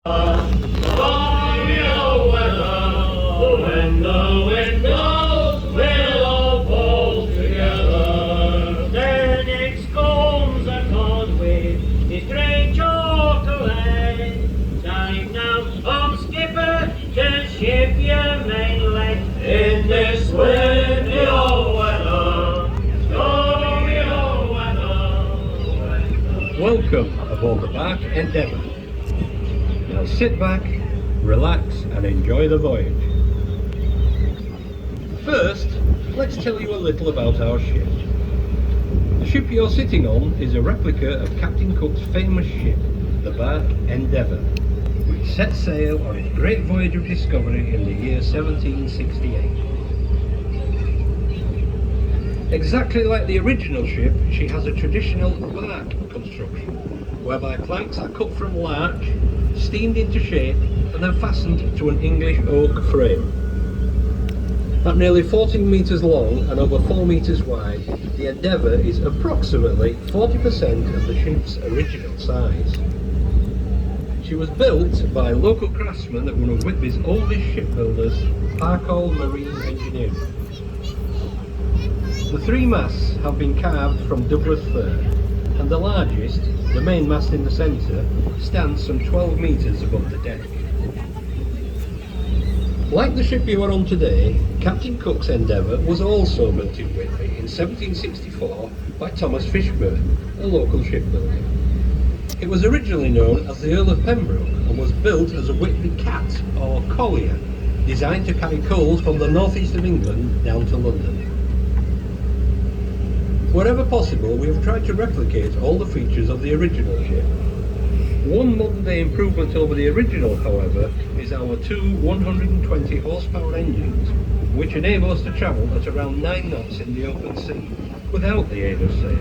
Stormy weather, when the wind blows, we'll all fall together. Then it scorns the causeway, this great chocolate. Time now, skipper, to ship your mainland in this windy old weather. Stormy old weather. Welcome aboard the bark Endeavour. Now sit back, relax and enjoy the voyage. First, let's tell you a little about our ship. The ship you're sitting on is a replica of Captain Cook's famous ship, the bark Endeavour, which set sail on its great voyage of discovery in the year 1768. Exactly like the original ship, she has a traditional bark construction, whereby planks are cut from larch, steamed into shape and then fastened to an English oak frame. At nearly 14 metres long and over 4 metres wide, the Endeavour is approximately 40% of the ship's original size. She was built by local craftsmen at one of Whitby's oldest shipbuilders, Parkall Marine Engineering. The three masts have been carved from Douglas fir, and the largest, the main mast in the centre, stands some 12 metres above the deck. Like the ship you are on today, Captain Cook's Endeavour was also built in Whitby in 1764 by Thomas Fishburn, a local shipbuilder. It was originally known as the Earl of Pembroke and was built as a Whitby cat or collier, designed to carry coals from the northeast of England down to London. Wherever possible, we have tried to replicate all the features of the original ship. One modern day improvement over the original, however, is our two 120 horsepower engines, which enable us to travel at around 9 knots in the open sea, without the aid of sail.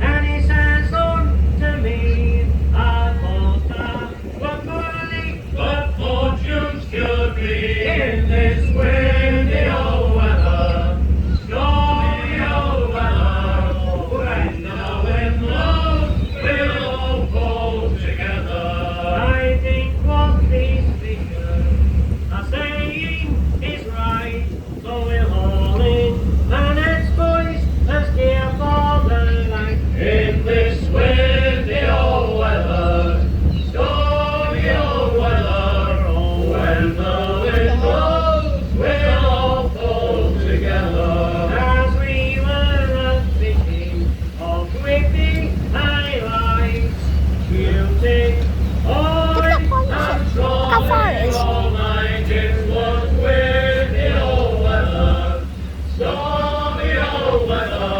And he says unto me, I thought that what money, but fortunes could be in this windy old weather, stormy old weather. When the wind blows, we'll all fall together. I think what these figures are saying is right, so we'll all in and its boys and steer for the light in this windy old weather, stormy old weather. When the wind blows, we'll all fall together. As we were fishing of Whitby highlights, we'll take oil and trolling all night. It was windy old weather, stormy old weather.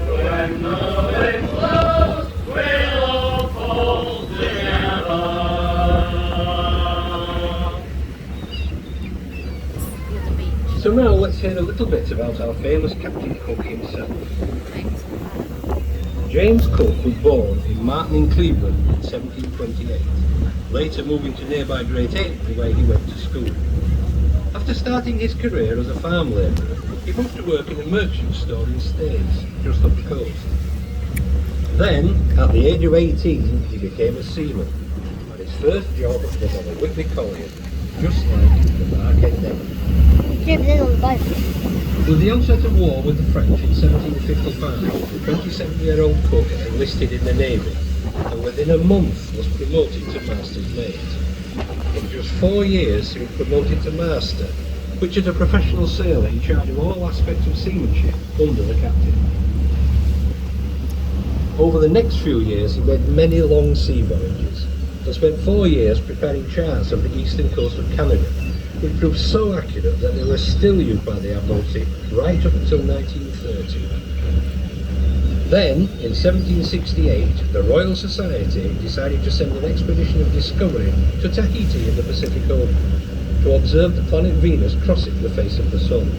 When the wind blows, we'll all fall together. So now let's hear a little bit about our famous Captain Cook himself. James Cook was born in Marton in Cleveland in 1728, later moving to nearby Great Ayton where he went to school. After starting his career as a farm labourer, he moved to work in a merchant store in Staines, just up the coast. Then, at the age of 18, he became a seaman, and his first job was on a Whitby collier, just like the bark Endeavour. With the onset of war with the French in 1755, the 27-year-old Cook enlisted in the Navy, and within a month was promoted to master's mate. In just 4 years he was promoted to master, which is a professional sailor in charge of all aspects of seamanship under the captain. Over the next few years he made many long sea voyages, and spent 4 years preparing charts of the eastern coast of Canada, which proved so accurate that they were still used by the Admiralty right up until 1930. Then, in 1768, the Royal Society decided to send an expedition of discovery to Tahiti in the Pacific Ocean to observe the planet Venus crossing the face of the Sun.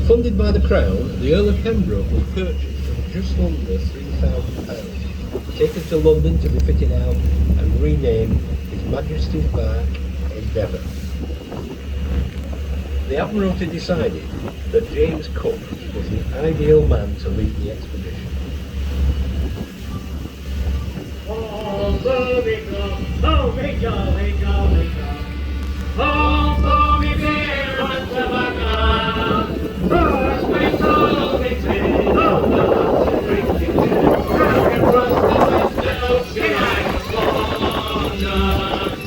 Funded by the Crown, the Earl of Pembroke was purchased for just under £3,000, taken to London to be fitted out and renamed His Majesty's bark Endeavour. The Admiralty decided that James Cook was the ideal man to lead the expedition. Oh, booby club, oh, me jolly, jolly club. Oh, for me beer and tobacco. Oh, sweet old Italy, oh, the lots of drinking beer. Round across the western ocean I was born.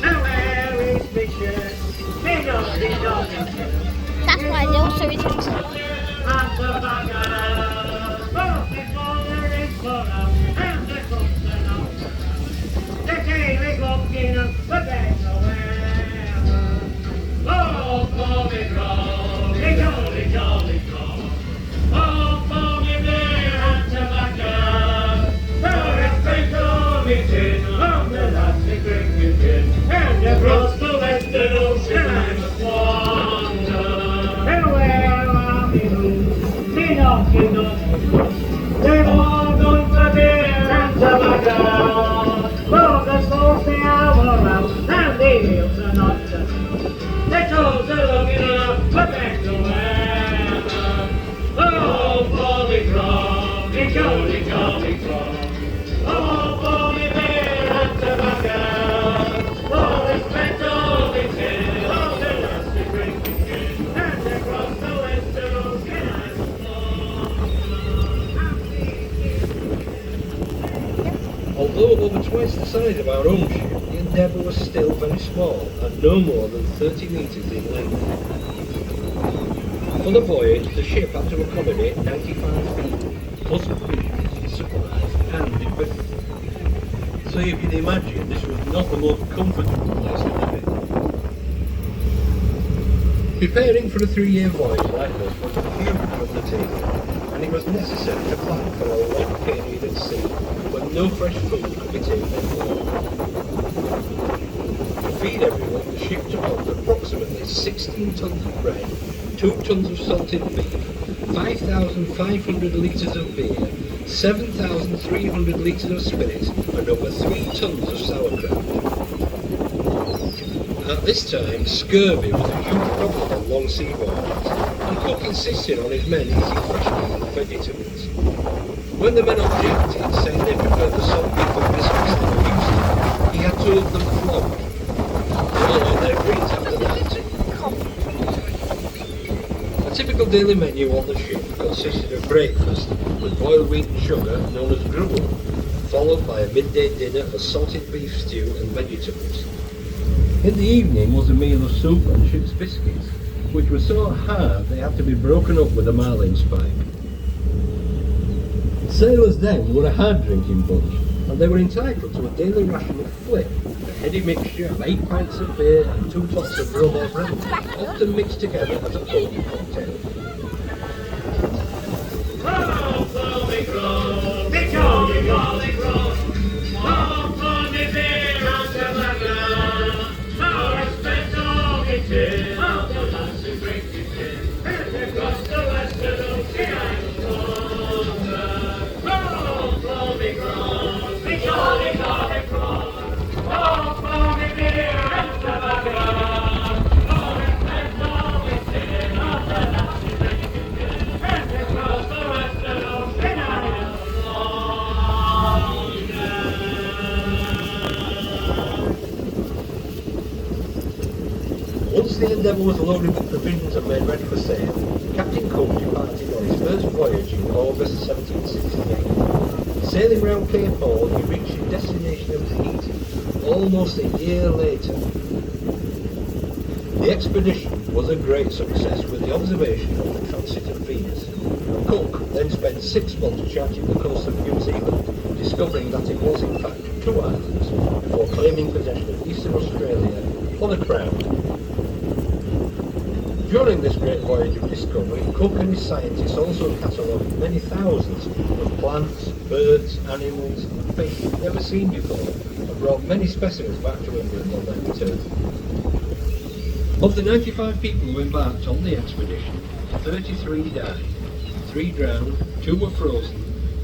Now where is me shirt? Me jolly, jolly shirt. That's why they also is And tobacco. Oh, before there is sorrow, and the cooks are not. The daily walking up the bed nowhere. Oh, for me jolly, jolly, jolly club. Oh, for me beer and tobacco. For it's been to me tin, oh, the lads are drinking gin. And across the western ocean I must wander. And where are me roots? Me knocking on. They've all gone for beer and tobacco. For the souls they are out, and the hills are not. The toes are looking up, but back to where. Oh, for me grog, me jolly, jolly grog. Oh, for me beer and tobacco. For the spent all the tin, all the last to drinking gin. And across the western ocean I was born. Although over twice the size of our own ship, the Endeavour was still very small and no more than 30 metres in length. For the voyage, the ship had to accommodate 95 people, plus provisions, supplies and equipment. So you can imagine this was not the most comfortable place to live in. Preparing for a 3-year voyage like this was a huge undertaking, and it was necessary to plan for a long period at sea when no fresh food could be taken anywhere. To feed everyone, the ship took on approximately 16 tons of bread, 2 tons of salted beef, 5,500 litres of beer, 7,300 litres of spirits, and over 3 tons of sauerkraut. At this time, scurvy was a huge problem on long sea voyages, and Cook insisted on his men eating fresh meat and vegetables. When the men objected, saying they preferred the salt beef and biscuits they were used to, he had to have them flogged. Although they agreed after that. A typical daily menu on the ship consisted of breakfast with boiled wheat and sugar known as gruel, followed by a midday dinner of salted beef stew and vegetables. In the evening was a meal of soup and ship's biscuits, which were so hard they had to be broken up with a marline spike. Sailors then were a hard drinking bunch, and they were entitled to a daily ration of flip, a heady mixture of 8 pints of beer and 2 tots of rum or brandy, often mixed together as a potent cocktail. Oh, for me grog, me jolly, jolly grog. Oh, for me beer and tobacco. Oh, I spent all the tin, all the lads who drink it gin. And across the western ocean I was born. Oh, for me grog, me jolly, jolly grog. Oh, for me beer and tobacco. Oh, I spent all the tin, all the lads who drink it gin. And across the western ocean I was born. Once the Endeavour was loaded with provisions and made ready for sail, Captain Cook departed on his first voyage in August 1768. Sailing round Cape Horn, he reached his destination of Tahiti almost a year later. The expedition was a great success with the observation of the transit of Venus. Cook then spent 6 months charting the coast of New Zealand, discovering that it was in fact 2 islands, before claiming possession of Eastern Australia for the Crown. During this great voyage of discovery, Cook and his scientists also catalogued many thousands of plants, birds, animals, and fish never seen before, and brought many specimens back to England on their return. Of the 95 people who embarked on the expedition, 33 died, 3 drowned, 2 were frozen,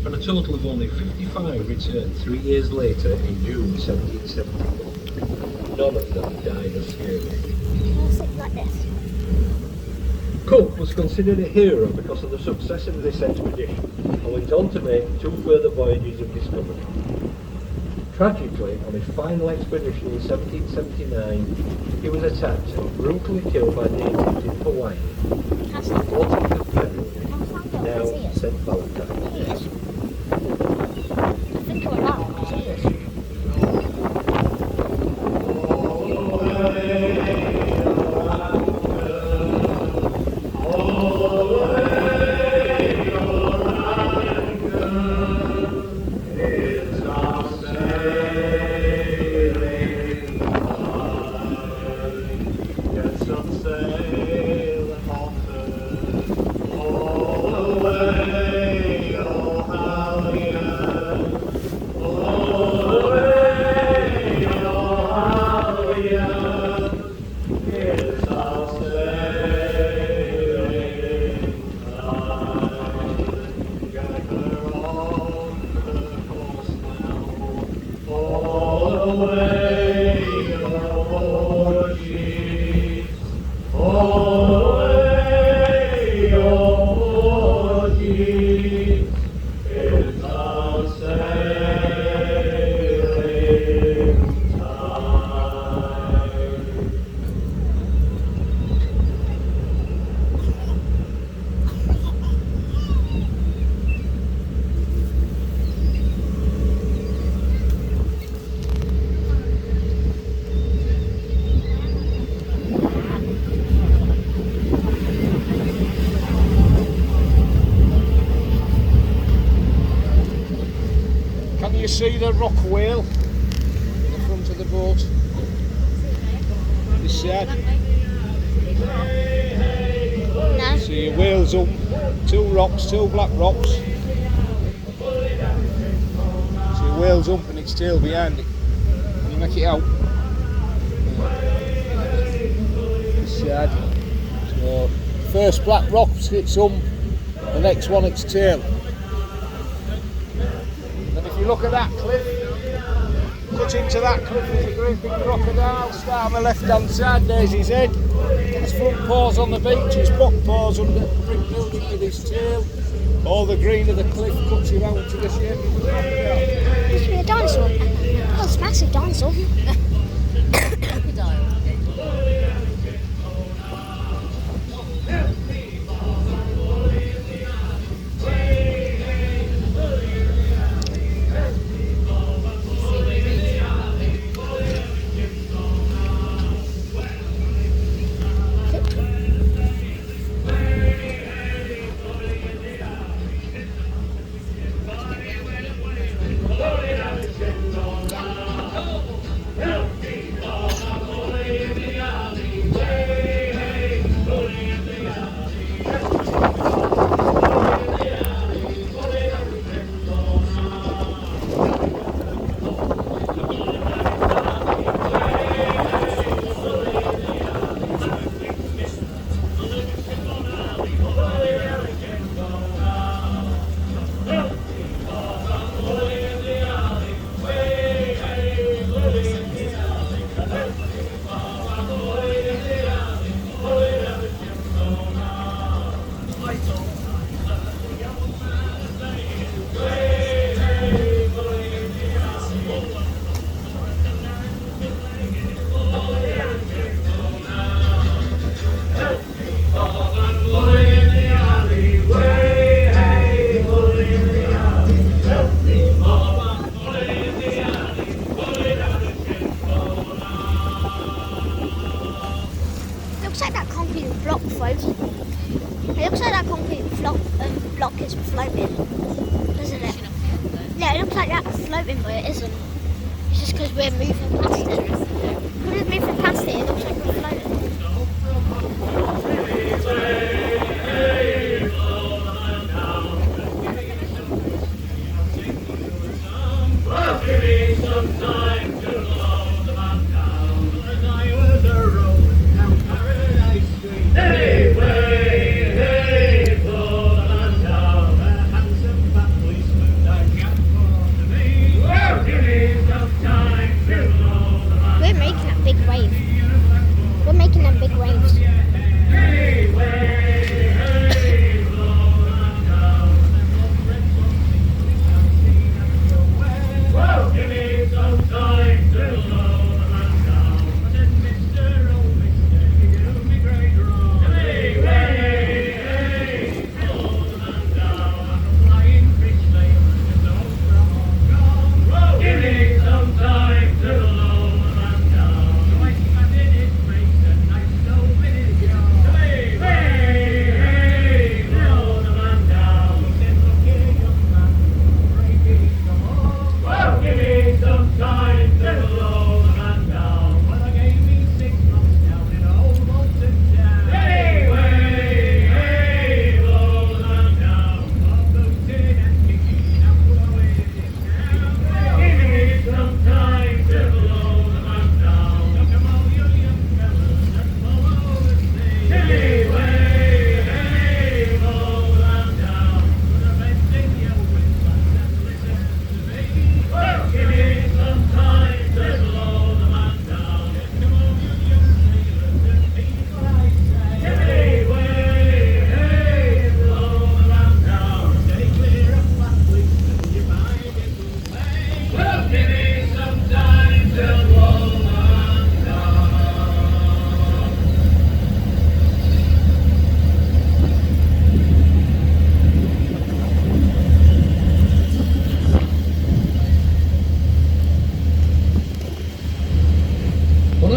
and a total of only 55 returned 3 years later in June 1771. None of them died of scurvy. I'll sit like this. Cook was considered a hero because of the success of this expedition and went on to make 2 further voyages of discovery. Tragically, on his final expedition in 1779, he was attacked and brutally killed by natives in Hawaii on the 14th of February, now St. Valentine's Day. I think it went out because he is. Can you see the rock whale in the front of the boat? This side. No. See a whale's up, 2 rocks, 2 black rocks. See a whale's up and its tail behind it. Can you make it out? This side. So first black rock its the next one its tail. If you look at that cliff, cut into that cliff, there's a great big crocodile. Start on the left hand side, there's his head, his front paws on the beach, his back paws under the brick building with his tail. All the green of the cliff cuts him out to the shape of the crocodile. Used to be a dinosaur. Oh, it's a massive dinosaur. Looks like that concrete block floating. It looks like that concrete block is floating, doesn't it? Yeah, it looks like that's floating, but it isn't. It's just because we're moving past it. Because we're moving past it, it looks like we're floating. We're making that big wave.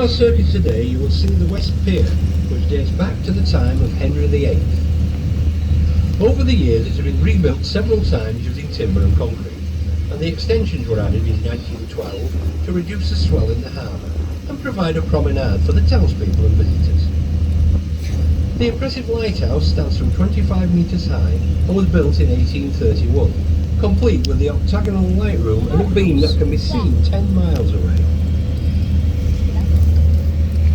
our circuit today, you will see the West Pier, which dates back to the time of Henry VIII. Over the years, it has been rebuilt several times using timber and concrete, and the extensions were added in 1912 to reduce the swell in the harbour and provide a promenade for the townspeople and visitors. The impressive lighthouse stands some 25 metres high and was built in 1831, complete with the octagonal light room and a beam that can be seen 10 miles away.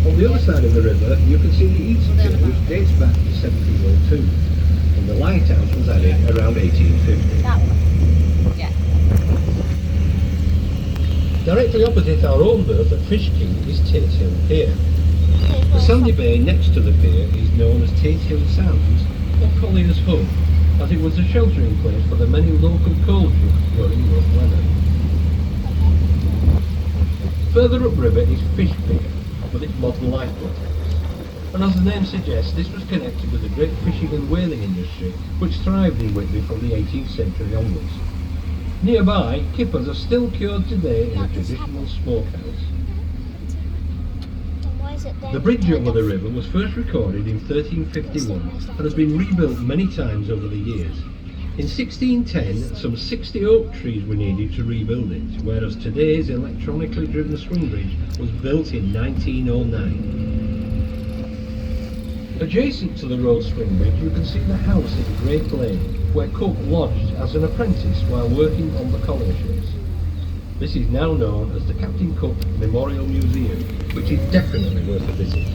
On the other side of the river, you can see the East Pier, which dates back to 1702, and the lighthouse was added around 1850. That one. Yeah. Directly opposite our own berth at Fish King is Tate Hill Pier. The sandy bay next to the pier is known as Tate Hill Sands or Collier's Hub, as it was a sheltering place for the many local coal ships during rough weather. Further upriver is Fish Pier, with its modern lifeboat. And as the name suggests, this was connected with the great fishing and whaling industry which thrived in Whitby from the 18th century onwards. Nearby, kippers are still cured today in a traditional smokehouse. The bridge over the river was first recorded in 1351 and has been rebuilt many times over the years. In 1610, some 60 oak trees were needed to rebuild it, whereas today's electronically driven swing bridge was built in 1909. Adjacent to the road swing bridge, you can see the house in Great Lane, where Cook lodged as an apprentice while working on the collier ships. This is now known as the Captain Cook Memorial Museum, which is definitely worth a visit.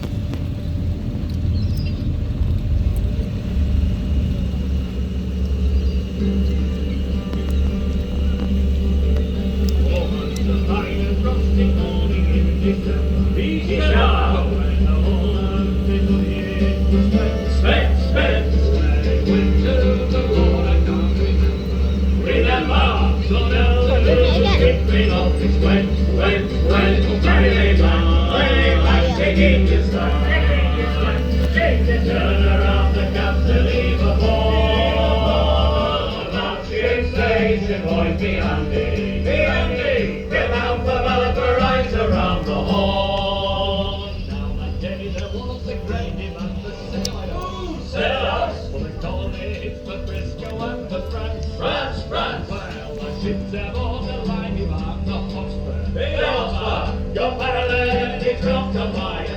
Turn around the cap to leave a ball. Now station, boys, be handy, be handy. Get out the ballad for rides around the hall. Now that day there was a great demand for sailors. Sailors? Well, the colonies for Frisco and the France. France, France. Well, the ships have all the line demand the Hotspur. The Hotspur, your paralytic dropped on my